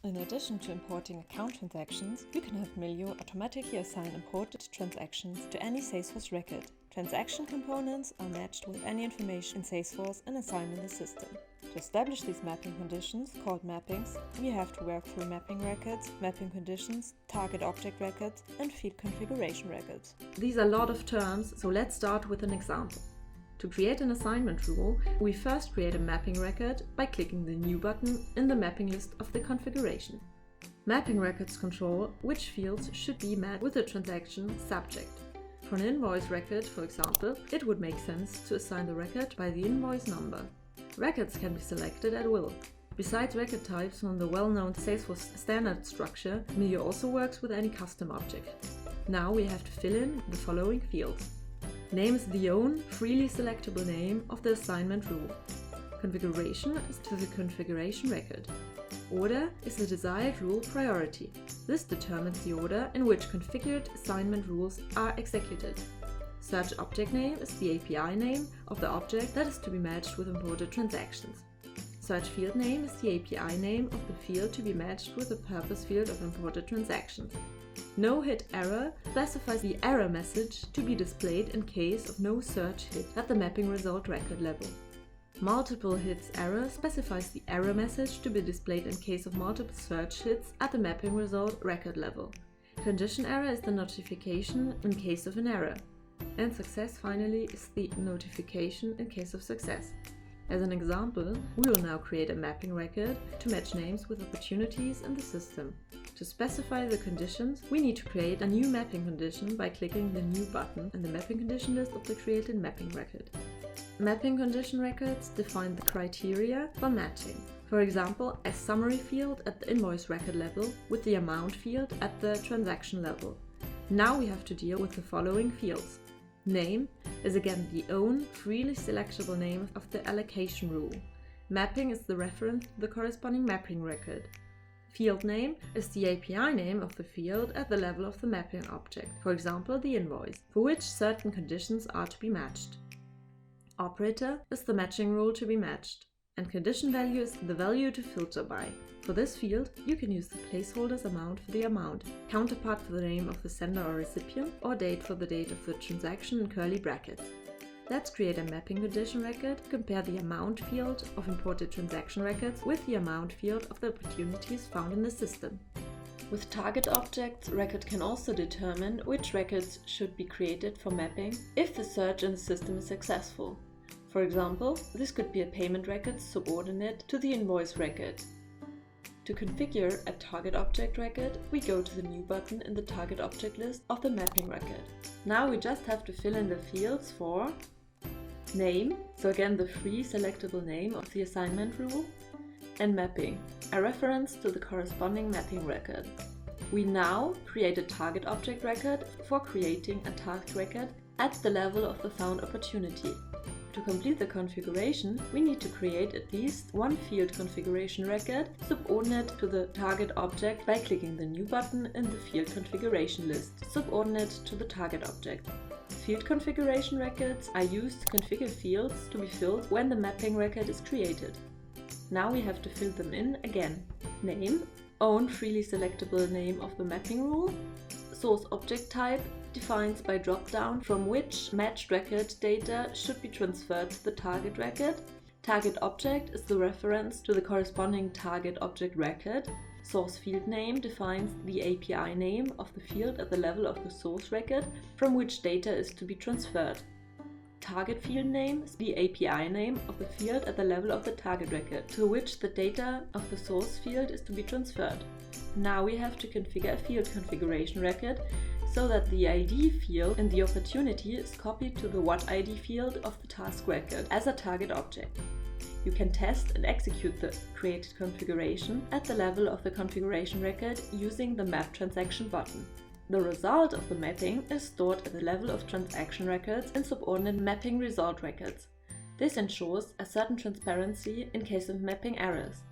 In addition to importing account transactions, you can have Millio automatically assign imported transactions to any Salesforce record. Transaction components are matched with any information in Salesforce and assigned in the system. To establish these mapping conditions, called mappings, we have to work through mapping records, mapping conditions, target object records, and field configuration records. These are a lot of terms, so let's start with an example. To create an assignment rule, we first create a mapping record by clicking the New button in the mapping list of the configuration. Mapping records control which fields should be met with the transaction subject. For an invoice record, for example, it would make sense to assign the record by the invoice number. Records can be selected at will. Besides record types from the well-known Salesforce standard structure, Millio also works with any custom object. Now we have to fill in the following fields. Name is the own, freely selectable name of the assignment rule. Configuration is to the configuration record. Order is the desired rule priority. This determines the order in which configured assignment rules are executed. Search object name is the API name of the object that is to be matched with imported transactions. Search field name is the API name of the field to be matched with the purpose field of imported transactions. No-hit error specifies the error message to be displayed in case of no search hit at the mapping result record level. Multiple hits error specifies the error message to be displayed in case of multiple search hits at the mapping result record level. Condition error is the notification in case of an error. And success finally is the notification in case of success. As an example, we will now create a mapping record to match names with opportunities in the system. To specify the conditions, we need to create a new mapping condition by clicking the New button in the mapping condition list of the created mapping record. Mapping condition records define the criteria for matching. For example, a summary field at the invoice record level with the amount field at the transaction level. Now we have to deal with the following fields. Name is again the own, freely selectable name of the allocation rule. Mapping is the reference to the corresponding mapping record. Field name is the API name of the field at the level of the mapping object, for example the invoice, for which certain conditions are to be matched. Operator is the matching rule to be matched, and condition value is the value to filter by. For this field, you can use the placeholder's amount for the amount, counterpart for the name of the sender or recipient, or date for the date of the transaction in curly brackets. Let's create a mapping condition record, compare the amount field of imported transaction records with the amount field of the opportunities found in the system. With target objects, record can also determine which records should be created for mapping if the search in the system is successful. For example, this could be a payment record subordinate to the invoice record. To configure a target object record, we go to the New button in the target object list of the mapping record. Now we just have to fill in the fields for name, so again the free selectable name of the assignment rule, and mapping, a reference to the corresponding mapping record. We now create a target object record for creating a task record at the level of the found opportunity. To complete the configuration, we need to create at least one field configuration record subordinate to the target object by clicking the New button in the field configuration list, subordinate to the target object. Field configuration records are used to configure fields to be filled when the mapping record is created. Now we have to fill them in again. Name, own freely selectable name of the mapping rule. Source object type defines by drop-down from which matched record data should be transferred to the target record. Target object is the reference to the corresponding target object record. Source field name defines the API name of the field at the level of the source record from which data is to be transferred. Target field name is the API name of the field at the level of the target record to which the data of the source field is to be transferred. Now we have to configure a field configuration record so that the ID field in the opportunity is copied to the what ID field of the task record as a target object. You can test and execute the created configuration at the level of the configuration record using the Map Transaction button. The result of the mapping is stored at the level of transaction records in subordinate mapping result records. This ensures a certain transparency in case of mapping errors.